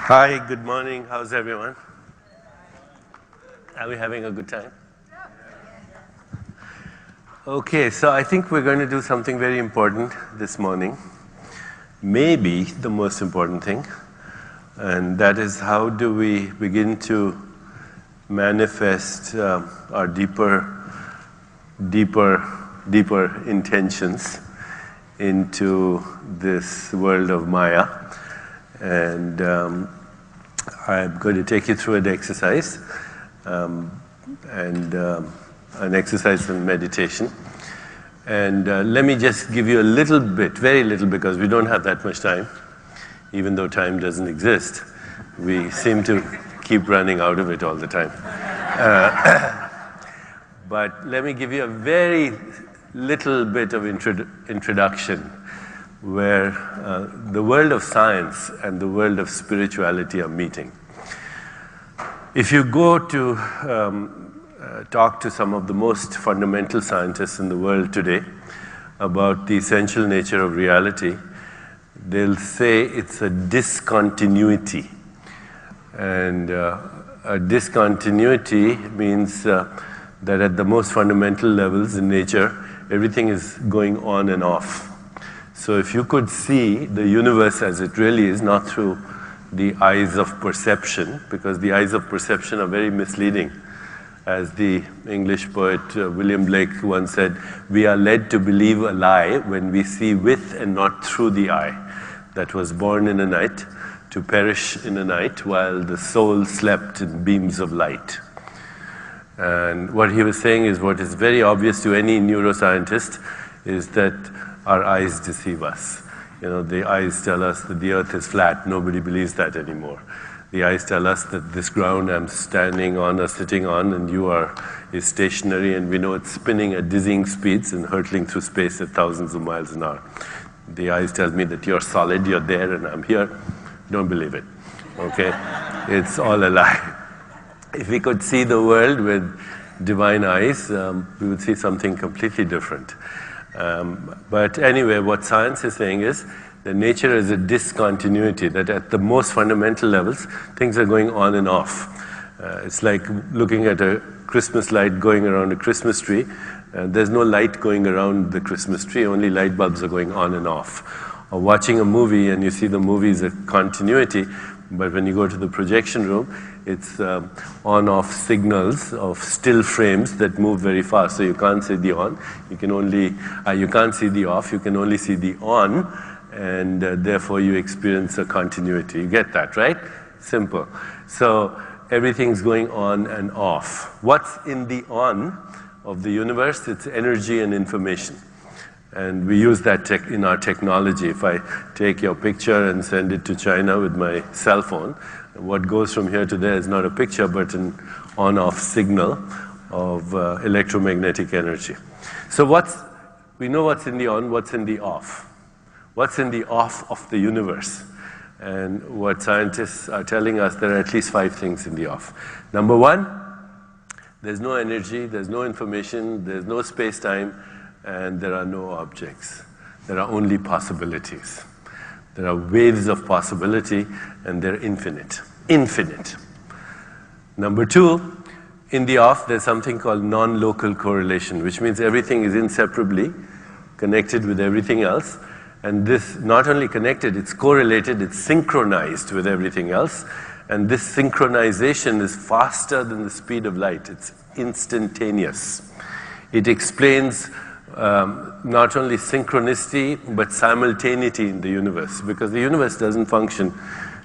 Hi, good morning. How's everyone? Are we having a good time? Okay, so I think we're going to do something very important this morning. Maybe the most important thing, and that is how do we begin to manifest our deeper intentions into this world of Maya. And I'm going to take you through an exercise, an exercise in meditation. And let me just give you a little bit, very little, because we don't have that much time. Even though time doesn't exist, we seem to keep running out of it all the time. But let me give you a very little bit of introduction where the world of science and the world of spirituality are meeting. If you go to talk to some of the most fundamental scientists in the world today about the essential nature of reality, they'll say it's a discontinuity. And a discontinuity means that at the most fundamental levels in nature, everything is going on and off. So if you could see the universe as it really is, not through the eyes of perception, because the eyes of perception are very misleading. As the English poet William Blake once said, we are led to believe a lie when we see with and not through the eye that was born in a night, to perish in a night while the soul slept in beams of light. And what he was saying is what is very obvious to any neuroscientist is that our eyes deceive us. You know, the eyes tell us that the earth is flat. Nobody believes that anymore. The eyes tell us that this ground I'm standing on or sitting on and is stationary, and we know it's spinning at dizzying speeds and hurtling through space at thousands of miles an hour. The eyes tell me that you're solid, you're there, and I'm here. Don't believe it. Okay? It's all a lie. If we could see the world with divine eyes, we would see something completely different. But anyway, what science is saying is that nature is a discontinuity, that at the most fundamental levels, things are going on and off. It's like looking at a Christmas light going around a Christmas tree. There's no light going around the Christmas tree, only light bulbs are going on and off. Or watching a movie and you see the movie is a continuity, but when you go to the projection room, it's on-off signals of still frames that move very fast. So you can't see the on, you can't see the off, you can only see the on, and therefore you experience a continuity. You get that, right? Simple. So everything's going on and off. What's in the on of the universe? It's energy and information. And we use that in our technology. If I take your picture and send it to China with my cell phone, what goes from here to there is not a picture, but an on-off signal of electromagnetic energy. So we know what's in the on, what's in the off. What's in the off of the universe? And what scientists are telling us, there are at least 5 things in the off. Number 1, there's no energy, there's no information, there's no space-time, and there are no objects. There are only possibilities. There are waves of possibility, and they're infinite. Infinite. Number 2, in the off, there's something called non-local correlation, which means everything is inseparably connected with everything else. And this, not only connected, it's correlated, it's synchronized with everything else. And this synchronization is faster than the speed of light. It's instantaneous. It explains not only synchronicity, but simultaneity in the universe. Because the universe doesn't function,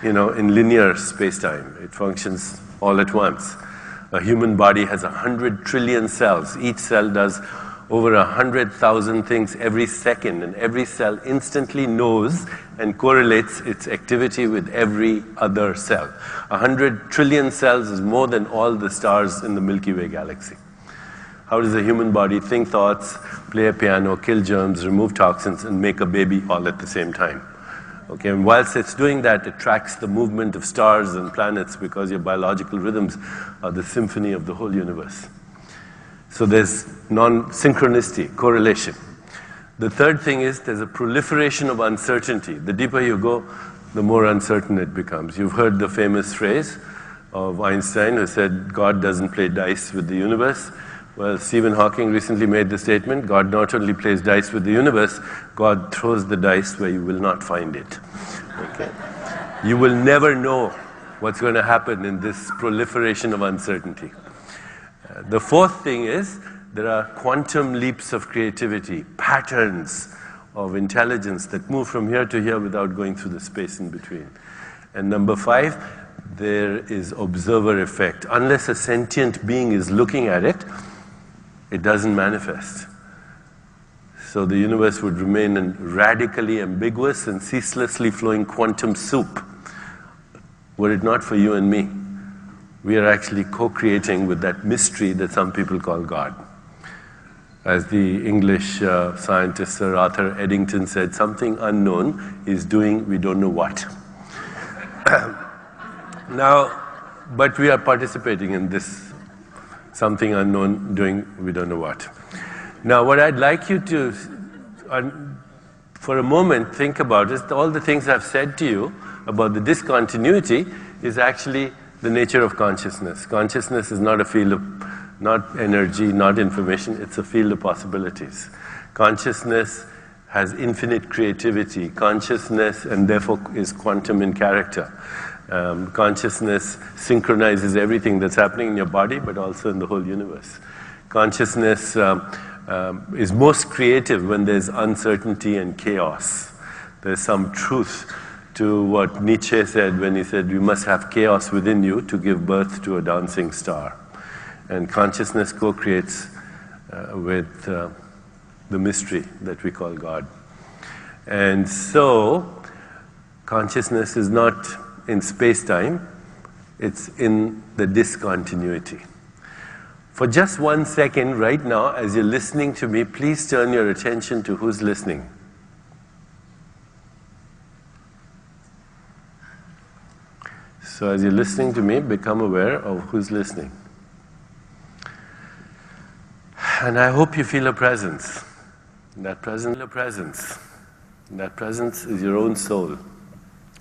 in linear space-time. It functions all at once. A human body has 100 trillion cells. Each cell does over 100,000 things every second, and every cell instantly knows and correlates its activity with every other cell. 100 trillion cells is more than all the stars in the Milky Way galaxy. How does a human body think thoughts, play a piano, kill germs, remove toxins, and make a baby all at the same time? Okay, and whilst it's doing that, it tracks the movement of stars and planets because your biological rhythms are the symphony of the whole universe. So there's non-synchronicity, correlation. The third thing is there's a proliferation of uncertainty. The deeper you go, the more uncertain it becomes. You've heard the famous phrase of Einstein who said, God doesn't play dice with the universe. Well, Stephen Hawking recently made the statement, God not only plays dice with the universe, God throws the dice where you will not find it. Okay? You will never know what's going to happen in this proliferation of uncertainty. The fourth thing is, there are quantum leaps of creativity, patterns of intelligence that move from here to here without going through the space in between. And number 5, there is observer effect. Unless a sentient being is looking at it, it doesn't manifest. So the universe would remain a radically ambiguous and ceaselessly flowing quantum soup, were it not for you and me. We are actually co-creating with that mystery that some people call God. As the English scientist Sir Arthur Eddington said, something unknown is doing we don't know what. Now, but we are participating in this something unknown doing we don't know what. Now, what I'd like you to, for a moment, think about is all the things I've said to you about the discontinuity is actually the nature of consciousness. Consciousness is not a field of, not energy, not information, it's a field of possibilities. Consciousness has infinite creativity. Consciousness, and therefore, is quantum in character. Consciousness synchronizes everything that's happening in your body, but also in the whole universe. Consciousness is most creative when there's uncertainty and chaos. There's some truth to what Nietzsche said when he said, you must have chaos within you to give birth to a dancing star. And consciousness co-creates with the mystery that we call God. And so, consciousness is not in space-time, it's in the discontinuity. For just 1 second right now, as you're listening to me, please turn your attention to who's listening. So as you're listening to me, become aware of who's listening. And I hope you feel a presence. That presence is your own soul.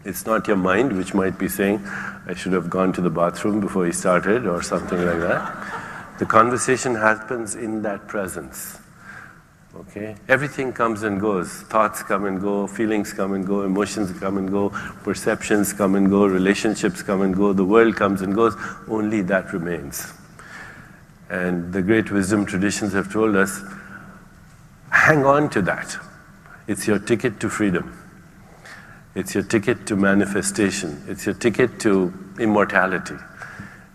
It's not your mind, which might be saying, I should have gone to the bathroom before he started, or something like that. The conversation happens in that presence. Okay? Everything comes and goes. Thoughts come and go, feelings come and go, emotions come and go, perceptions come and go, relationships come and go, the world comes and goes. Only that remains. And the great wisdom traditions have told us, hang on to that. It's your ticket to freedom. It's your ticket to manifestation. It's your ticket to immortality.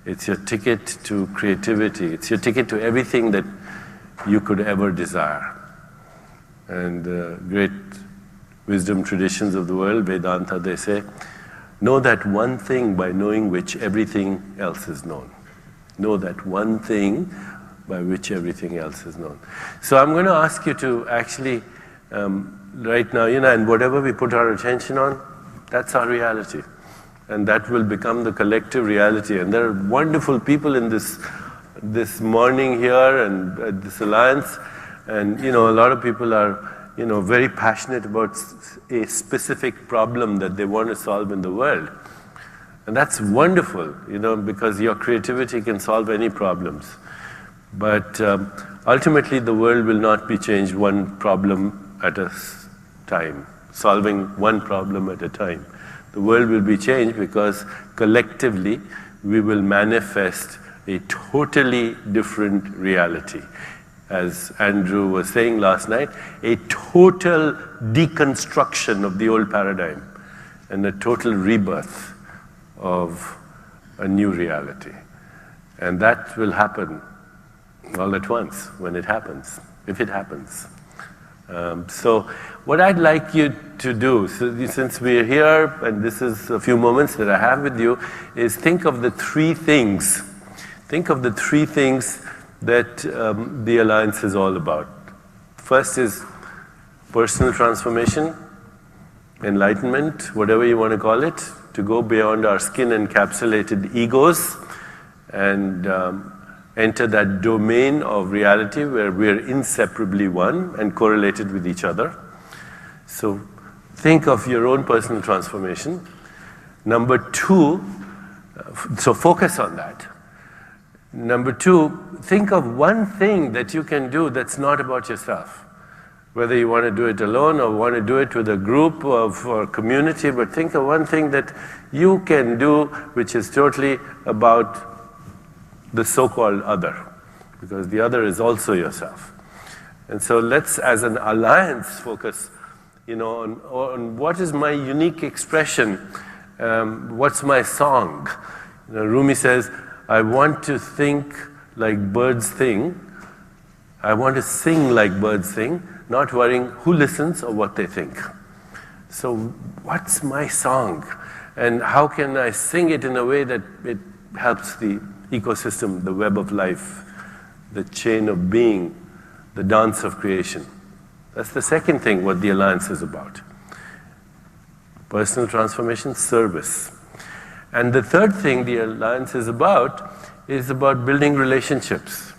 It's your ticket to creativity. It's your ticket to everything that you could ever desire. And great wisdom traditions of the world, Vedanta, they say, know that one thing by knowing which everything else is known. Know that one thing by which everything else is known. So I'm going to ask you to actually, right now, and whatever we put our attention on, that's our reality. And that will become the collective reality. And there are wonderful people in this morning here and at this alliance. And, a lot of people are, very passionate about a specific problem that they want to solve in the world. And that's wonderful, because your creativity can solve any problems. But ultimately, the world will not be changed one problem at a time, solving one problem at a time. The world will be changed because collectively we will manifest a totally different reality. As Andrew was saying last night, a total deconstruction of the old paradigm and a total rebirth of a new reality. And that will happen all at once when it happens, if it happens. So what I'd like you to do, since we're here and this is a few moments that I have with you, is think of the 3 things. Think of the 3 things that the Alliance is all about. First is personal transformation, enlightenment, whatever you want to call it, to go beyond our skin-encapsulated egos and enter that domain of reality where we're inseparably one and correlated with each other. So think of your own personal transformation. Number two, so focus on that. Number two, think of one thing that you can do that's not about yourself. Whether you want to do it alone or want to do it with a group or community, but think of one thing that you can do which is totally about the so-called other, because the other is also yourself. And so let's, as an alliance, focus, on what is my unique expression, what's my song. Rumi says, I want to think like birds sing. I want to sing like birds sing, not worrying who listens or what they think. So what's my song? And how can I sing it in a way that it helps the ecosystem, the web of life, the chain of being, the dance of creation? That's the second thing what the Alliance is about. Personal transformation, service. And the third thing the Alliance is about building relationships.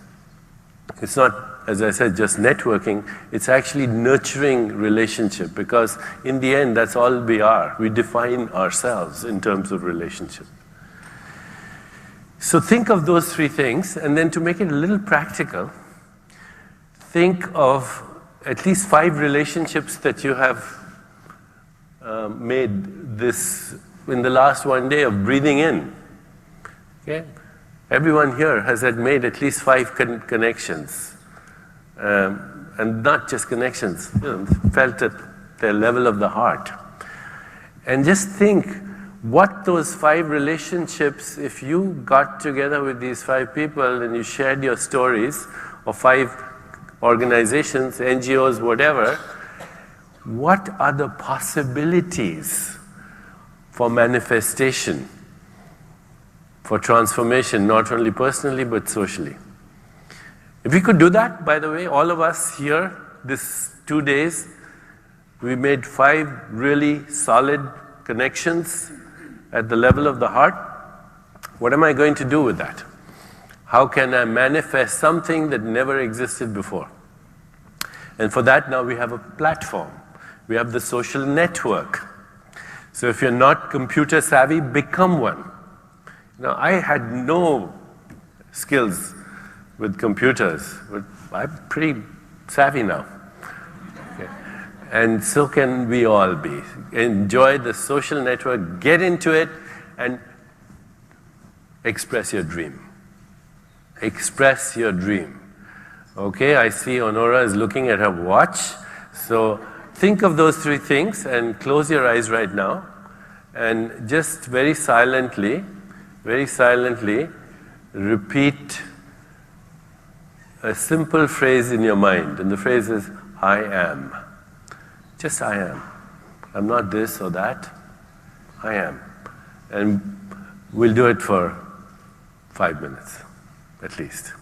It's not, as I said, just networking, it's actually nurturing relationship, because in the end, that's all we are. We define ourselves in terms of relationship. So think of those three things, and then to make it a little practical, think of at least 5 relationships that you have made this in the last one day of breathing in. Okay? Everyone here has made at least 5 connections. And not just connections, felt at the level of the heart. And just think what those 5 relationships, if you got together with these 5 people and you shared your stories, or 5 organizations, NGOs, whatever, what are the possibilities for manifestation, for transformation, not only personally but socially? If we could do that, by the way, all of us here, this 2 days, we made 5 really solid connections at the level of the heart. What am I going to do with that? How can I manifest something that never existed before? And for that, now we have a platform. We have the social network. So if you're not computer savvy, become one. Now, I had no skills with computers, but I'm pretty savvy now. Okay. And so can we all be. Enjoy the social network, get into it, and express your dream. Express your dream. Okay, I see Honora is looking at her watch. So think of those 3 things and close your eyes right now and just very silently repeat a simple phrase in your mind. And the phrase is, I am. Just I am. I'm not this or that. I am. And we'll do it for 5 minutes, at least.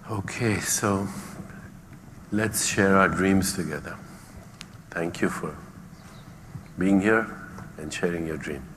Okay, so let's share our dreams together. Thank you for being here and sharing your dream.